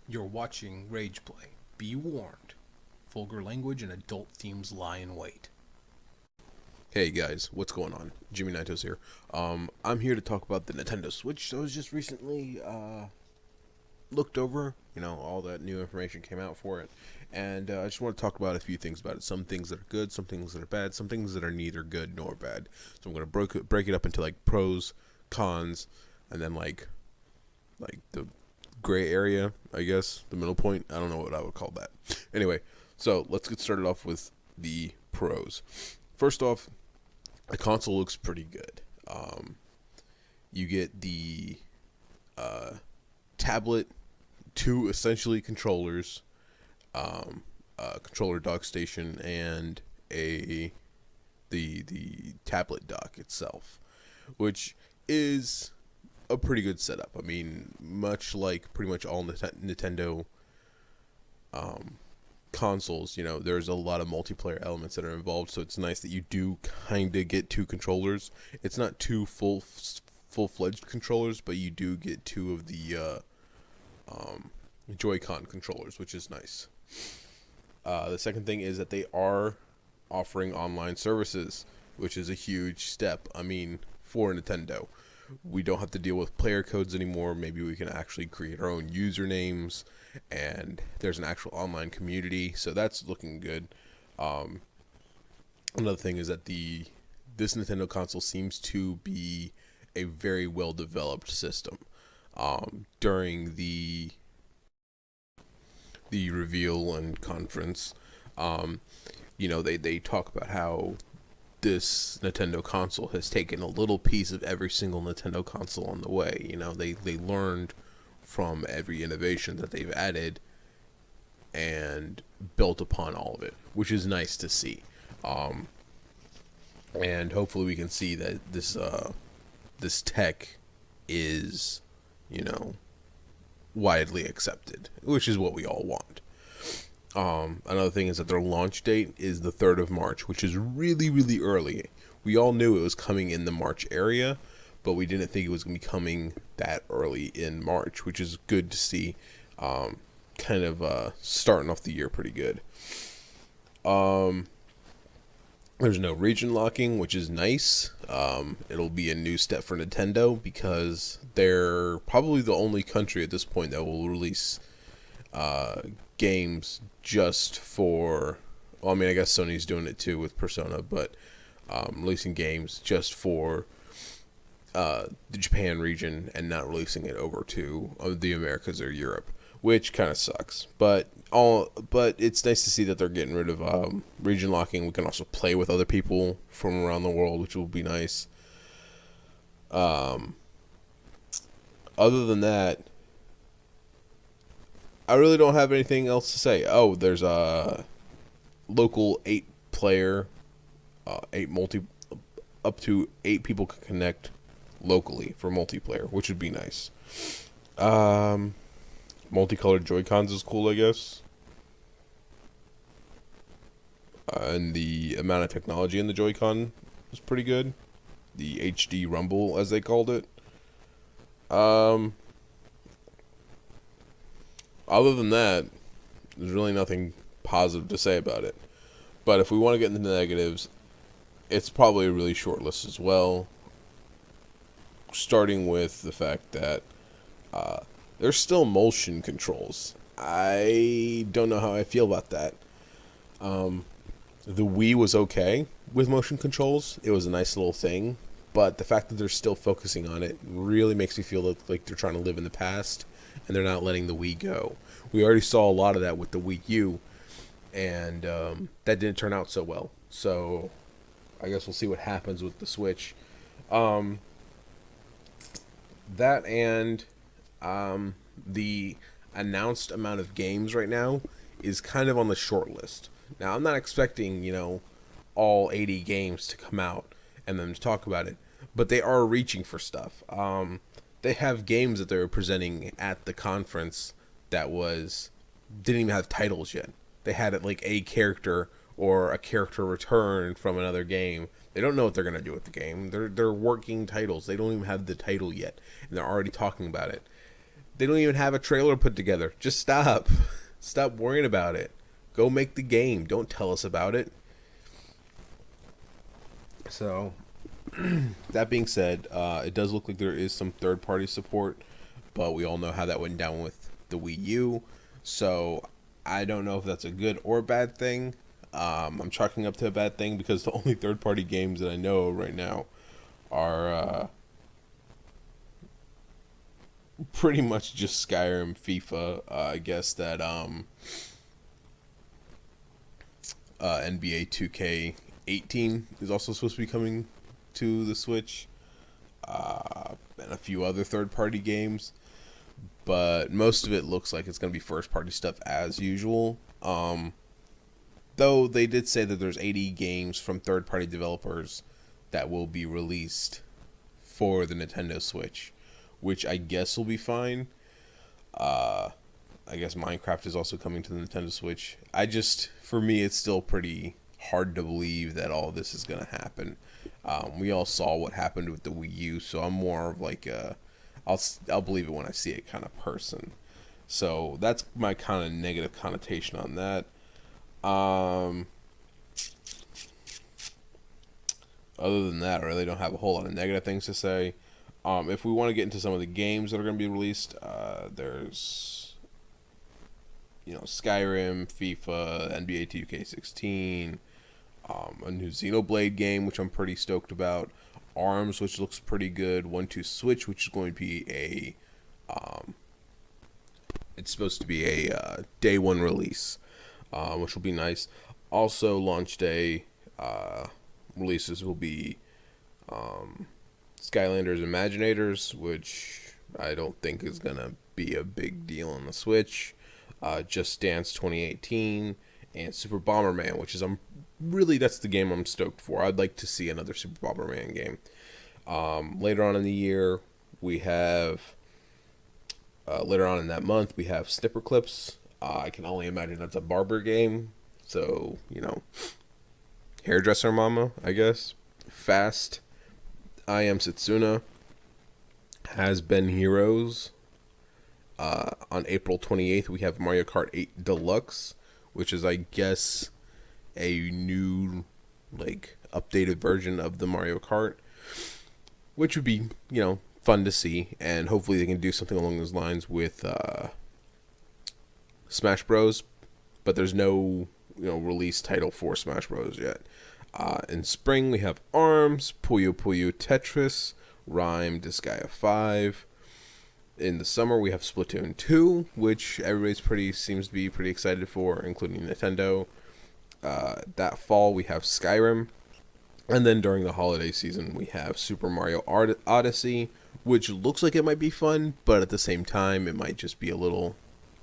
You're watching Rage Play. Be warned. Vulgar language and adult themes lie in wait. Hey guys, what's going on? Jimmy Nitos here. I'm here to talk about the Nintendo Switch that was just recently looked over. All that new information came out for it, and I just want to talk about a few things about it. Some things that are good, some things that are bad, some things that are neither good nor bad. So I'm gonna break it up into like pros, cons, and then like the gray area, I guess, the middle point. I don't know what I would call that. Anyway, so let's get started off with the pros. First off, the console looks pretty good. You get the tablet, two essentially controllers, a controller dock station, and the tablet dock itself, which is a pretty good setup. I mean, much like pretty much all Nintendo consoles, there's a lot of multiplayer elements that are involved, so it's nice that you do kind of get two controllers. It's not two full-fledged controllers, but you do get two of the Joy-Con controllers, which is nice. The second thing is that they are offering online services, which is a huge step. I mean, for Nintendo, we don't have to deal with player codes anymore. Maybe we can actually create our own usernames, and there's an actual online community, so that's looking good. Another thing is that this Nintendo console seems to be a very well developed system. During the reveal and conference, they talk about how this Nintendo console has taken a little piece of every single Nintendo console on the way. They learned from every innovation that they've added and built upon all of it, which is nice to see. And hopefully we can see that this tech is, widely accepted, which is what we all want. Another thing is that their launch date is the 3rd of March, which is really, really early. We all knew it was coming in the March area, but we didn't think it was going to be coming that early in March, which is good to see. Kind of starting off the year pretty good. There's no region locking, which is nice. It'll be a new step for Nintendo because they're probably the only country at this point that will release games just for... Well, I mean, I guess Sony's doing it too with Persona, but releasing games just for the Japan region and not releasing it over to the Americas or Europe, which kind of sucks. But it's nice to see that they're getting rid of region locking. We can also play with other people from around the world, which will be nice. Other than that, I really don't have anything else to say. Oh, there's a local 8-player, up to 8 people can connect locally for multiplayer, which would be nice. Multicolored Joy-Cons is cool, I guess. And the amount of technology in the Joy-Con is pretty good. The HD Rumble, as they called it. Other than that, there's really nothing positive to say about it. But if we want to get into the negatives, it's probably a really short list as well. Starting with the fact that there's still motion controls. I don't know how I feel about that. The Wii was okay with motion controls. It was a nice little thing. But the fact that they're still focusing on it really makes me feel like they're trying to live in the past and they're not letting the Wii go. We already saw a lot of that with the Wii U, and that didn't turn out so well. So I guess we'll see what happens with the Switch. That and the announced amount of games right now is kind of on the short list. Now, I'm not expecting, all 80 games to come out and then to talk about it, but they are reaching for stuff. They have games that they were presenting at the conference that didn't even have titles yet. They had it like a character or a character return from another game. They don't know what they're gonna do with the game. They're working titles. They don't even have the title yet, and they're already talking about it. They don't even have a trailer put together. Just stop. Stop worrying about it. Go make the game. Don't tell us about it. So, that being said, it does look like there is some third-party support, but we all know how that went down with the Wii U. So, I don't know if that's a good or bad thing. I'm chalking up to a bad thing because the only third-party games that I know right now are pretty much just Skyrim, FIFA. I guess that NBA 2K18 is also supposed to be coming to the Switch, and a few other third-party games. But most of it looks like it's going to be first-party stuff as usual. Though they did say that there's 80 games from third-party developers that will be released for the Nintendo Switch, which I guess will be fine. I guess Minecraft is also coming to the Nintendo Switch. For me, it's still pretty hard to believe that all this is going to happen. We all saw what happened with the Wii U, so I'm more of like I'll believe it when I see it kind of person. So that's my kind of negative connotation on that. Other than that, I really don't have a whole lot of negative things to say. If we want to get into some of the games that are going to be released, there's Skyrim, FIFA, NBA 2K16, a new Xenoblade game, which I'm pretty stoked about. ARMS, which looks pretty good. 1-2 Switch, which is going to be it's supposed to be a day one release, which will be nice. Also, launch day releases will be Skylanders Imaginators, which I don't think is going to be a big deal on the Switch. Just Dance 2018, and Super Bomberman, which is that's the game I'm stoked for. I'd like to see another Super Bomberman game. Later on in the year, we have later on in that month we have Snipper Clips. I can only imagine that's a barber game, so hairdresser mama, I guess. Fast, I Am Setsuna, Has Been Heroes. On April 28th, we have Mario Kart 8 Deluxe, which is, I guess, a new, updated version of the Mario Kart, which would be, fun to see, and hopefully they can do something along those lines with Smash Bros, but there's no, release title for Smash Bros yet. In spring, we have ARMS, Puyo Puyo Tetris, Rhyme, Disgaea 5. In the summer, we have Splatoon 2, which everybody seems to be pretty excited for, including Nintendo. That fall, we have Skyrim. And then during the holiday season, we have Super Mario Odyssey, which looks like it might be fun, but at the same time, it might just be a little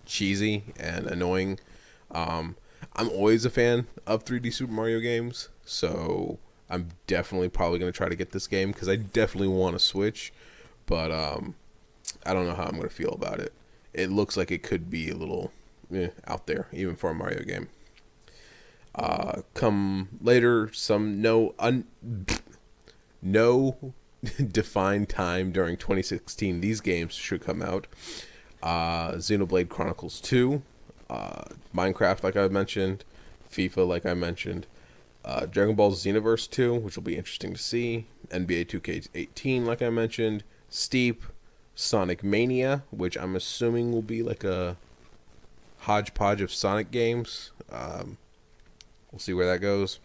cheesy and annoying. I'm always a fan of 3D Super Mario games, so I'm definitely probably going to try to get this game, because I definitely want to Switch, but I don't know how I'm going to feel about it. It looks like it could be a little out there, even for a Mario game. Come later, some no defined time during 2016, these games should come out. Xenoblade Chronicles 2, Minecraft, like I mentioned, FIFA, like I mentioned, Dragon Ball Xenoverse 2, which will be interesting to see, NBA 2K18, like I mentioned, Steep, Sonic Mania, which I'm assuming will be like a hodgepodge of Sonic games. We'll see where that goes.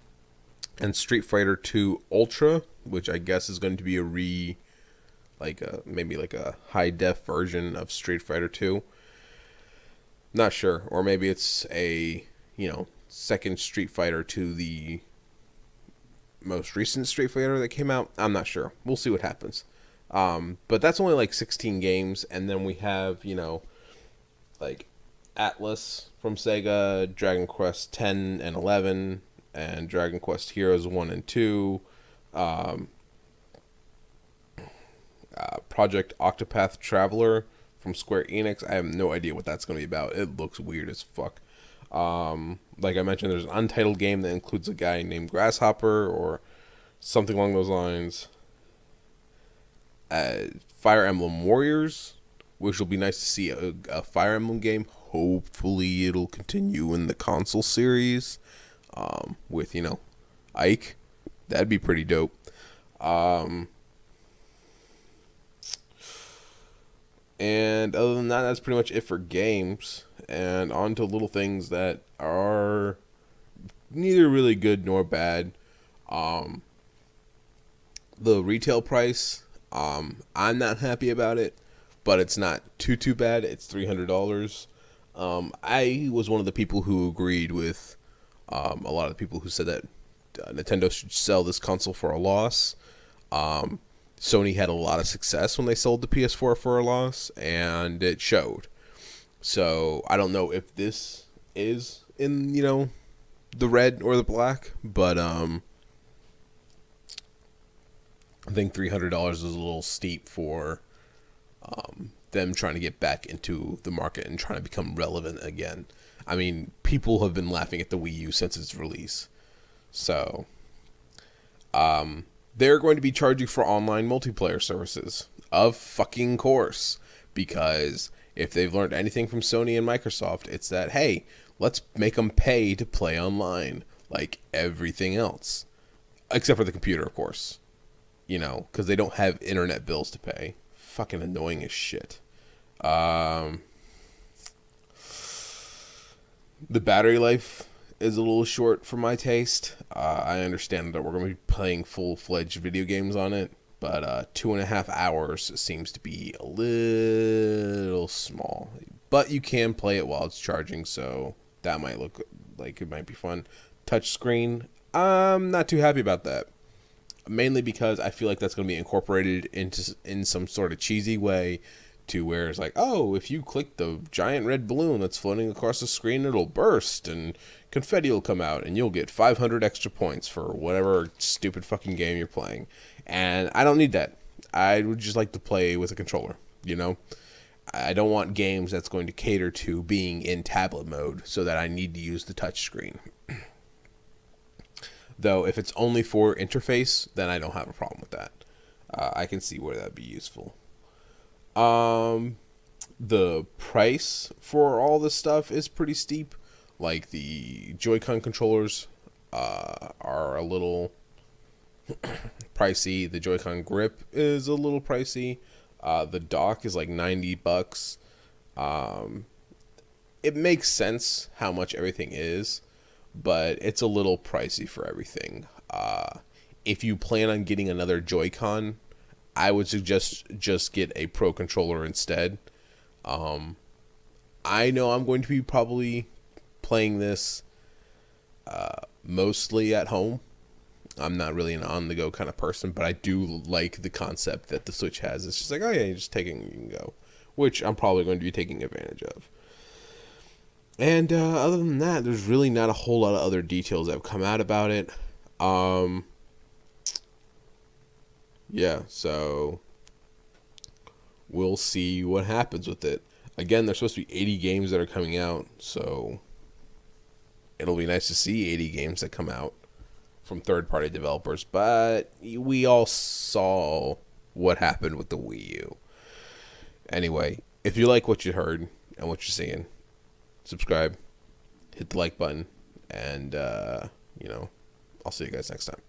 And Street Fighter 2 Ultra, which I guess is going to be maybe a high def version of Street Fighter 2. Not sure. Or maybe it's a, second Street Fighter to the most recent Street Fighter that came out. I'm not sure. We'll see what happens. But that's only 16 games, and then we have, Atlas from Sega, Dragon Quest 10 and 11, and Dragon Quest Heroes 1 and 2, Project Octopath Traveler from Square Enix. I have no idea what that's going to be about. It looks weird as fuck. Like I mentioned, there's an untitled game that includes a guy named Grasshopper or something along those lines. Fire Emblem Warriors, which will be nice to see a Fire Emblem game. Hopefully, it'll continue in the console series with Ike. That'd be pretty dope. And other than that, that's pretty much it for games. And on to little things that are neither really good nor bad. The retail price, I'm not happy about it, but it's not too bad. It's $300. I was one of the people who agreed with a lot of the people who said that Nintendo should sell this console for a loss. Sony had a lot of success when they sold the PS4 for a loss, and it showed. So I don't know if this is in the red or the black, but I think $300 is a little steep for them trying to get back into the market and trying to become relevant again. I mean, people have been laughing at the Wii U since its release. So, they're going to be charging for online multiplayer services. Of fucking course. Because if they've learned anything from Sony and Microsoft, it's that, hey, let's make them pay to play online. Like everything else. Except for the computer, of course. Because they don't have internet bills to pay. Fucking annoying as shit. The battery life is a little short for my taste. I understand that we're going to be playing full-fledged video games on it, but 2.5 hours seems to be a little small. But you can play it while it's charging, so that might look like it might be fun. Touchscreen, I'm not too happy about that. Mainly because I feel like that's going to be incorporated in some sort of cheesy way to where it's like, oh, if you click the giant red balloon that's floating across the screen, it'll burst and confetti will come out and you'll get 500 extra points for whatever stupid fucking game you're playing. And I don't need that. I would just like to play with a controller, I don't want games that's going to cater to being in tablet mode so that I need to use the touch screen. Though, if it's only for interface, then I don't have a problem with that. I can see where that'd be useful. The price for all this stuff is pretty steep. Like, the Joy-Con controllers are a little pricey. The Joy-Con grip is a little pricey. The dock is like $90. It makes sense how much everything is, but it's a little pricey for everything. If you plan on getting another Joy-Con, I would suggest just get a Pro controller instead. I know I'm going to be probably playing this mostly at home. I'm not really an on-the-go kind of person, but I do like the concept that the Switch has. It's just like, oh yeah, you're just taking it, you can go. Which I'm probably going to be taking advantage of. And other than that, there's really not a whole lot of other details that have come out about it. Yeah, so we'll see what happens with it. Again, there's supposed to be 80 games that are coming out, so it'll be nice to see 80 games that come out from third-party developers. But we all saw what happened with the Wii U. Anyway, if you like what you heard and what you're seeing, subscribe, hit the like button, and, I'll see you guys next time.